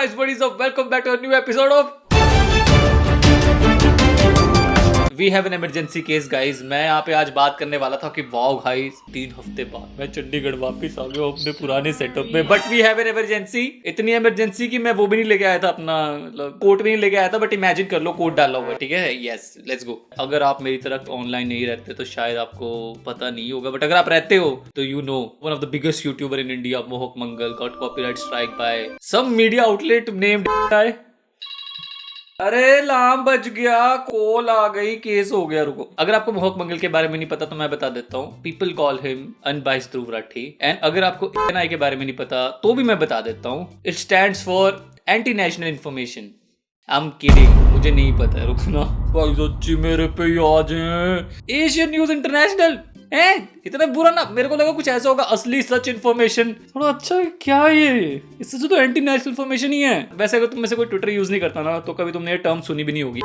guys, what is up? Welcome back to a new episode of We have an emergency case guys। मैं यहाँ पे आज बात करने वाला था कि वाओ गाइस 3 हफ्ते बाद मैं चंडीगढ़ वापस आ गया हूँ अपने पुराने सेटअप में। But we have an emergency, इतनी इमरजेंसी कि मैं वो भी नहीं लेके आया था, अपना मतलब कोट भी नहीं लेके आया था। बट इमेजिन कर लो कोट डाला हुआ है, ठीक है। Yes let's go. अगर आप मेरी तरह ऑनलाइन नहीं रहते तो शायद आपको पता नहीं होगा, बट अगर आप रहते हो तो you know one of the biggest YouTuber in India मोहक मंगल गॉट कॉपीराइट स्ट्राइक बाय सम मीडिया आउटलेट नेम्ड। अरे लाम बच गया, कॉल आ गई, केस हो गया। रुको, अगर आपको मोहक मंगल के बारे में नहीं पता तो मैं बता देता हूँ। People call him unbiased Dhruv Rathee. And अगर आपको एएनआई के बारे में नहीं पता तो भी मैं बता देता हूँ। It stands for anti national information. I am kidding, मुझे नहीं पता। रुकना भाई, सच्ची मेरे पे याद है। एशियन न्यूज इंटरनेशनल है, इतना बुरा ना। मेरे को लगा कुछ ऐसा होगा, असली सच इन्फॉर्मेशन। थोड़ा अच्छा क्या है ये, इससे तो एंटी नेशनल इन्फॉर्मेशन ही है। वैसे अगर तुम में से कोई ट्विटर यूज नहीं करता ना तो कभी तुमने ये टर्म सुनी भी नहीं होगी।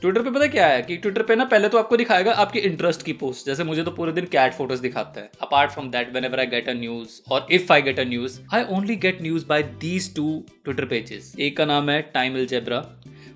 ट्विटर पे पता क्या है कि ट्विटर पे ना पहले तो आपको दिखाएगा आपके इंटरेस्ट की पोस्ट। जैसे मुझे तो पूरे दिन कैट फोटोज दिखाता है। Apart from that, whenever I get a news और if I get a news, I only get news by these 2 Twitter pages. एक का नाम है टाइम अलजेब्रा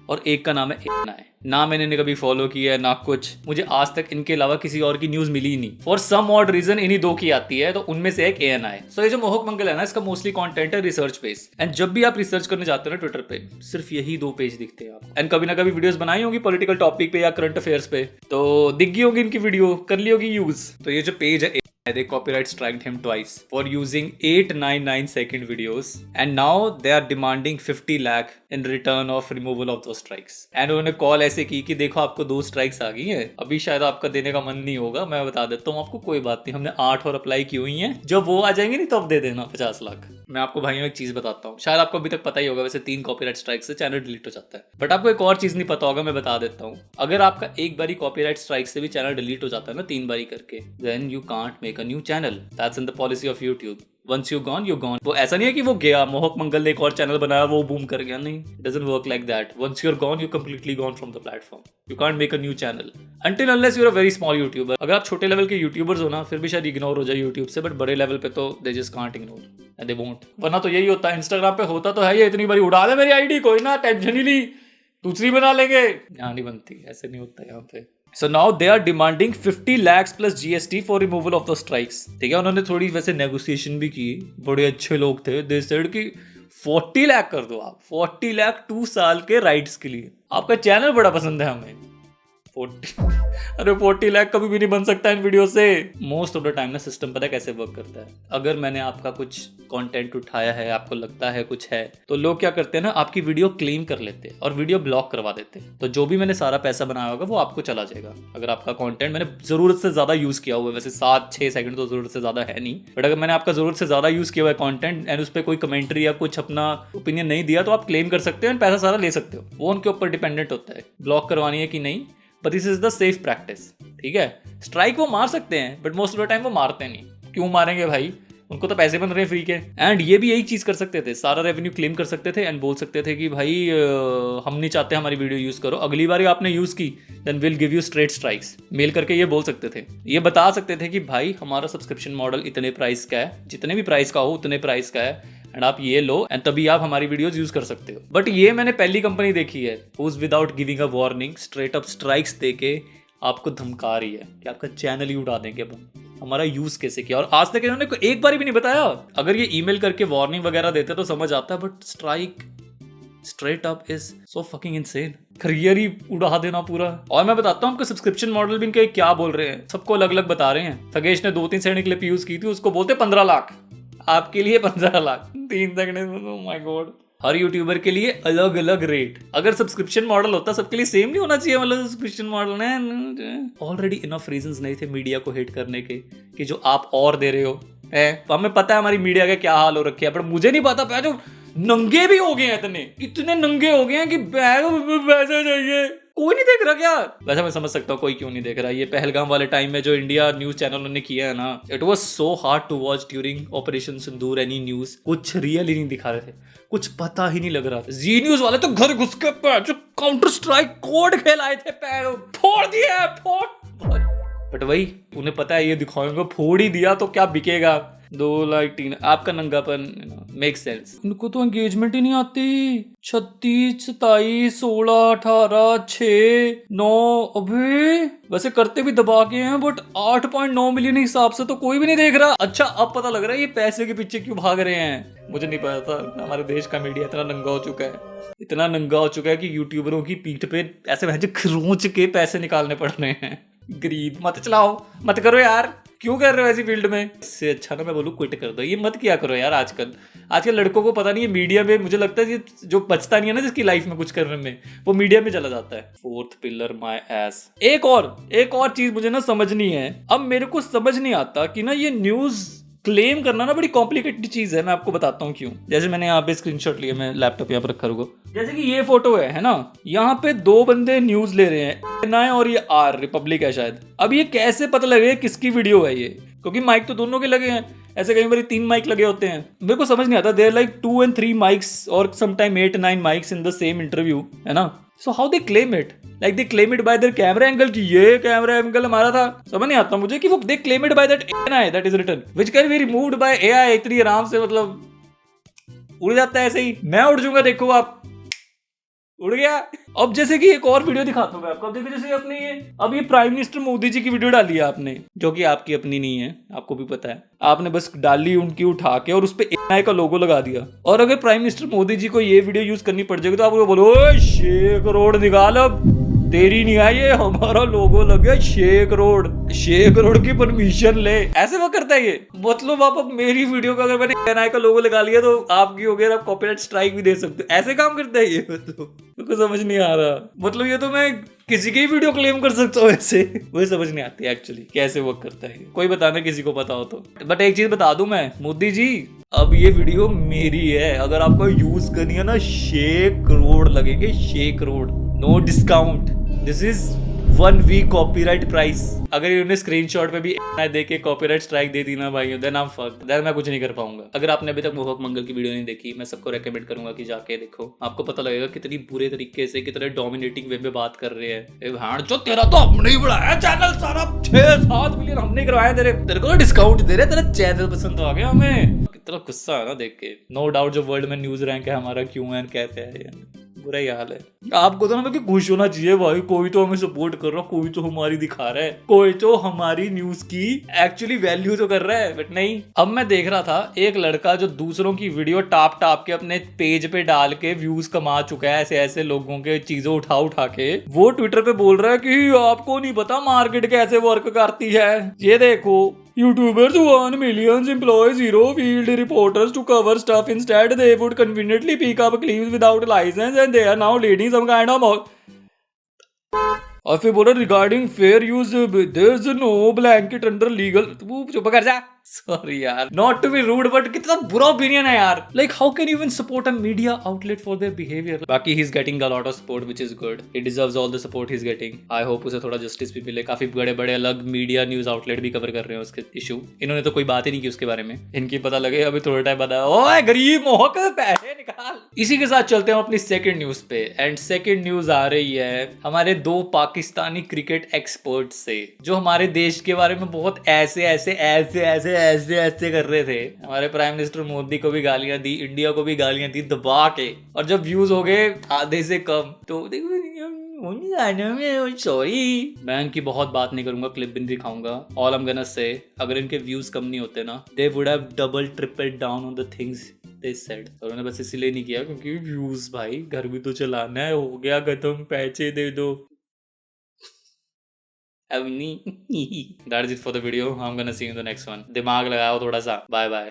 और एक का नाम है एएनआई। ना मैंने इन्हें कभी फॉलो किया है ना कुछ, मुझे आज तक इनके अलावा किसी और की न्यूज मिली ही नहीं। फॉर सम ऑड रीजन इन्हीं 2 की आती है, तो उनमें से एक एएनआई। सो ये जो मोहक मंगल है ना, इसका मोस्टली कंटेंट है रिसर्च बेस्ड। एंड जब भी आप रिसर्च करने जाते हो ना ट्विटर पे, सिर्फ यही 2 पेज दिखते हैं आपको। एंड कभी ना कभी वीडियोस बनाई होगी पॉलिटिकल टॉपिक पे या करंट अफेयर्स पे, तो दिख गई होगी इनकी वीडियो, कर ली होगी यूज। तो ये जो पेज है, they copyright striked him twice for using 899 second videos and now they are demanding 50 lakh in return of removal of those strikes। and उन्होंने कॉल ऐसे की कि देखो आपको 2 स्ट्राइक्स आ गई हैं, अभी शायद आपका देने का मन नहीं होगा, मैं बता देता हूँ आपको, कोई बात नहीं, हमने 8 और अप्लाई की हुई हैं, जब वो आ जाएंगे नहीं तो अब दे देना 50 लाख। मैं आपको भाइयों एक चीज बताता हूँ, शायद आपको अभी तक पता ही होगा, वैसे 3 कॉपीराइट स्ट्राइक से चैनल डिलीट हो जाता है। बट आपको एक और चीज नहीं पता होगा, मैं बता देता हूँ। अगर आपका एक बारी कॉपीराइट स्ट्राइक से भी चैनल डिलीट हो जाता है ना 3 बारी करके, then you can't make a new channel. That's in the policy of YouTube. Once you gone you gone. वो ऐसा नहीं है कि वो गया, मोहक मंगल ने एक और चैनल बनाया, वो बूम कर गया, नहीं। It doesn't work like that. Once you are gone, you completely gone from the platform. You can't make a new channel until unless you are a very small YouTuber. अगर आप छोटे level के YouTubers हो ना, फिर भी शायद ignore हो जाए यूट्यूब से, बट बड़े लेवल पे तो they just can't ignore and they won't. वरना तो यही होता है, इंस्टाग्राम पे होता तो है ये, इतनी बारी उड़ा दे मेरी आईडी, कोई ना टेंशन ही ली, दूसरी बना लेंगे। यहाँ नहीं बनती, ऐसे नहीं होता यहाँ पे। So now they are demanding 50 lakhs plus GST for removal of the strikes। ठीक है, उन्होंने थोड़ी वैसे नेगोशिएशन भी की, बड़े अच्छे लोग थे। They said कि 40 लाख कर दो आप, 40 लाख 2 साल के राइट्स के लिए। आपका चैनल बड़ा पसंद है हमें। 40 अरे 40 लाख कभी भी नहीं बन सकता इन वीडियो से। मोस्ट ऑफ द टाइम ना सिस्टम पता है कैसे वर्क करता है। अगर मैंने आपका कुछ कंटेंट उठाया है, आपको लगता है कुछ है, तो लोग क्या करते हैं ना, आपकी वीडियो क्लेम कर लेते हैं और वीडियो ब्लॉक करवा देते हैं। तो जो भी मैंने सारा पैसा बनाया होगा वो आपको चला जाएगा। अगर आपका कंटेंट मैंने जरूरत से ज्यादा यूज किया हुआ है, वैसे 7-6 सेकंड तो जरूरत से ज्यादा है नहीं, बट अगर मैंने आपका जरूरत से ज्यादा यूज किया हुआ है कंटेंट एंड उस पर कोई कमेंट्री या कुछ अपना ओपिनियन नहीं दिया, तो आप क्लेम कर सकते हो एंड पैसा सारा ले सकते हो। वो उनके ऊपर डिपेंडेंट होता है ब्लॉक करवानी है कि नहीं, but this is the safe practice. ठीक है, स्ट्राइक वो मार सकते हैं but most of the time वो मारते नहीं। क्यों मारेंगे भाई, उनको तो पैसे बन रहे हैं फ्री के। एंड ये भी यही चीज कर सकते थे, सारा रेवेन्यू क्लेम कर सकते थे एंड बोल सकते थे कि भाई हम नहीं चाहते हमारी वीडियो यूज करो, अगली बार आपने यूज की then will give you straight strikes. Mail करके ये बोल सकते थे, ये बता सकते थे कि भाई हमारा सब्सक्रिप्शन मॉडल इतने प्राइस का है, जितने भी प्राइस का हो उतने प्राइस का है, एंड आप ये लो एंड तभी आप हमारी वीडियोस यूज कर सकते हो। बट ये मैंने पहली कंपनी देखी है who's without giving a warning straight up strikes देके आपको धमका रही है कि आपका चैनल ही उड़ा देंगे, हमारा यूज कैसे किया। और आज तक इन्होंने एक बार भी नहीं बताया। अगर ये ईमेल करके वार्निंग वगैरह देते तो समझ आता, but strike straight up is so fucking insane. Career ही उड़ा देना पूरा। और मैं बताता हूँ आपको सब्सक्रिप्शन मॉडल भी इनके क्या बोल रहे हैं, सबको अलग अलग बता रहे हैं। थगेश ने 2-3 सेकंड क्लिप यूज की थी, उसको बोलते 15 लाख, आपके लिए 15 lakh 3 second. Oh my God, her YouTuber के लिए अलग अलग रेट। अगर सब्सक्रिप्शन मॉडल होता सबके लिए सेम नहीं होना चाहिए, मतलब सब्सक्रिप्शन मॉडल ने ऑलरेडी इनफ रीजंस नहीं थे मीडिया को हिट करने के कि जो आप और दे रहे हो है। तो हमें पता है हमारी मीडिया का क्या हाल हो रखा है, पर मुझे नहीं पता जो नंगे भी हो गए हैं, इतने नंगे हो गए हैं कि पैसा चाहिए। कोई नहीं देख रहा क्या? वैसे मैं समझ सकता हूँ कोई क्यों नहीं देख रहा। ये पहलगाम वाले टाइम में जो इंडिया न्यूज चैनल ने किया है ना, it was so hard to watch during Operation Sindoor. Any news कुछ रियल ही नहीं दिखा रहे थे, कुछ पता ही नहीं लग रहा था। जी न्यूज वाले तो घर घुस के जो काउंटर स्ट्राइक कोड खेलाए थे, फोड़ दिया, फोड़। बट वही उन्हें पता है ये दिखाएंगे, फोड़ ही दिया तो क्या बिकेगा। 2 लाख 3, आपका नंगापन मेक सेंस। उनको तो एंगेजमेंट ही नहीं आती। 36, 27, 16, 18, 6, 9, अभी वैसे करते भी दबा के हैं, बट 8.9 मिलियन हिसाब से तो कोई भी नहीं देख रहा। अच्छा अब पता लग रहा है ये पैसे के पीछे क्यों भाग रहे हैं। मुझे नहीं पता था हमारे देश का मीडिया इतना नंगा हो चुका है, इतना नंगा हो चुका है कि यूट्यूबरों की पीठ पे ऐसे भैंस खरोंच के पैसे निकालने पड़ रहे हैं। गरीब मत चलाओ, मत करो यार, क्यों कर रहे हो ऐसी फील्ड में। इससे अच्छा ना मैं बोलूँ क्विट कर दो, ये मत किया करो यार। आजकल लड़कों को पता नहीं है मीडिया में, मुझे लगता है जो बचता नहीं है ना जिसकी लाइफ में कुछ करने में, वो मीडिया में चला जाता है। 4th pillar my S. एक और चीज मुझे ना समझनी है। अब मेरे को समझ नहीं आता कि ना ये न्यूज क्लेम करना ना बड़ी कॉम्प्लिकेटेड चीज है। मैं आपको बताता हूँ क्यों। जैसे मैंने यहाँ पे स्क्रीनशॉट लिया, मैं लैपटॉप यहाँ पर रखा रुको। जैसे कि ये फोटो है ना, यहाँ पे 2 बंदे न्यूज ले रहे हैं, एनआई और ये आर रिपब्लिक है शायद। अब ये कैसे पता लगे किसकी वीडियो है ये, क्योंकि माइक तो दोनों के लगे हैं। ऐसे कई बार 3 माइक लगे होते हैं, मेरे को समझ नहीं आता। देयर लाइक 2 and 3 माइक्स और sometime 8, 9 mics in the same interview, है ना। So how they claim it, like they claim it bye there camera angle कि ये कैमरा एंगल हमारा था। समझ नहीं आता मुझे कि वो they claim it by that AI that is written which can be removed by AI. इतनी आराम से मतलब उड़ जाता है ऐसे ही। मैं उड़ जाऊंगा, देखो आप, उड़ गया। अब जैसे कि एक और वीडियो दिखाता हूँ मैं आपको। देखो जैसे अपनी अब ये प्राइम मिनिस्टर मोदी जी की वीडियो डाली है आपने, जो कि आपकी अपनी नहीं है, आपको भी पता है। आपने बस डाली उनकी उठा के और उस पे एआई का लोगो लगा दिया। और अगर प्राइम मिनिस्टर मोदी जी को ये वीडियो यूज करनी पड़ जाएगी तो आप बोलो 6 करोड़ निकाल, अब तेरी नहीं आई, ये हमारा लोगो लग गया 6 करोड़, 6 करोड़ की परमिशन ले। ऐसे वो करता है ये। मतलब आप मेरी वीडियो का अगर मैंने एआई का लोगो लगा लिया तो आपकी हो गया, आप कॉपीराइट स्ट्राइक भी दे सकते हो। ऐसे काम करता है ये। तो समझ नहीं आ रहा। मतलब ये तो मैं किसी की वीडियो क्लेम कर सकता हूँ ऐसे। मुझे समझ नहीं आती एक्चुअली कैसे वर्क करता है। कोई बताना किसी को पता हो तो। बट एक चीज बता दूं मैं, मोदी जी अब ये वीडियो मेरी है, अगर आपको यूज करनी है ना 6 करोड़ लगेंगे, 6 crore, no discount. This is 1 week copyright price. अगर इन्होंने स्क्रीनशॉट पे भी दे के कॉपीराइट स्ट्राइक दे दी ना भाई, then I am fucked, then मैं कुछ नहीं कर पाऊंगा। अगर आपने अभी तक मोहक मंगल की वीडियो नहीं देखी, मैं सबको रेकमेंड करूंगा कि जाके देखो। आपको पता लगेगा कितनी बुरे तरीके से, कितने डोमिनेटिंग वे में बात कर रहे हैं। हाँ जो तेरा तो हमने ही बढ़ाया चैनल, सारा 6-7 मिलियन हमने करवाया, तेरे को डिस्काउंट दे रहे, तेरा चैनल पसंद आ गया हमें। कितना गुस्सा है ना देख के। नो डाउट जो वर्ल्ड में न्यूज रैंक है हमारा क्यों है, कैसे है, बुरा ही हाल है। आपको तो ना कि खुश होना चाहिए भाई, कोई तो हमें सपोर्ट कर रहा है, कोई तो हमारी दिखा रहा है, कोई तो हमारी न्यूज की एक्चुअली वैल्यू तो कर रहा है। बट नहीं। अब मैं देख रहा था एक लड़का जो दूसरों की वीडियो टाप के अपने पेज पे डाल के व्यूज कमा चुका है, ऐसे ऐसे लोगों के चीजें उठा के वो ट्विटर पे बोल रहा है कि आपको नहीं पता मार्केट कैसे वर्क करती है। ये देखो, YouTubers who millions employ 0 field reporters to cover stuff. Instead, they would conveniently pick up clips without license, and they are now leading some kind of और फिर बोला regarding fair use there is no blanket under legal. तू चुप कर जा। Sorry यार, not to be rude, but कितना बुरा ओपिनियन है यार। Like how can you even support a media outlet for their behaviour. बाकी he is getting a lot of support which is good, he deserves all the support he is getting. I hope उसे थोड़ा justice भी मिले। काफी बड़े बड़े अलग media news outlet भी कवर कर रहे हैं उसके इशू। इन्होंने तो कोई बात ही नहीं की उसके बारे में। इनकी पता लगे अभी थोड़ा टाइम बाद, ओए गरीब मोहक पैसे निकाल। इसी के साथ चलते हैं अपनी सेकंड न्यूज पे। एंड सेकंड न्यूज आ रही है हमारे 2 पाकिस्तानी क्रिकेट एक्सपर्ट से, जो हमारे देश के बारे में बहुत ऐसे कर रहे थे। हमारे प्राइम मिनिस्टर मोदी को भी गालियां दी, इंडिया को भी गालियां दी दबा के, और जब व्यूज हो गए आधे से कम तो सॉरी। मैं इनकी बहुत बात नहीं करूंगा, क्लिप भी नहीं दिखाऊंगा। All I am gonna say, अगर इनके व्यूज कम नहीं होते ना, they would have double triple down on the things they said। और उन्होंने बस इसलिए नहीं किया क्योंकि व्यूज भाई, घर भी तो चलाना है, हो गया खत्म, पैसे दे दो। That's it for the video. I'm gonna see you in the next one. दिमाग लगाओ थोड़ा सा। Bye bye.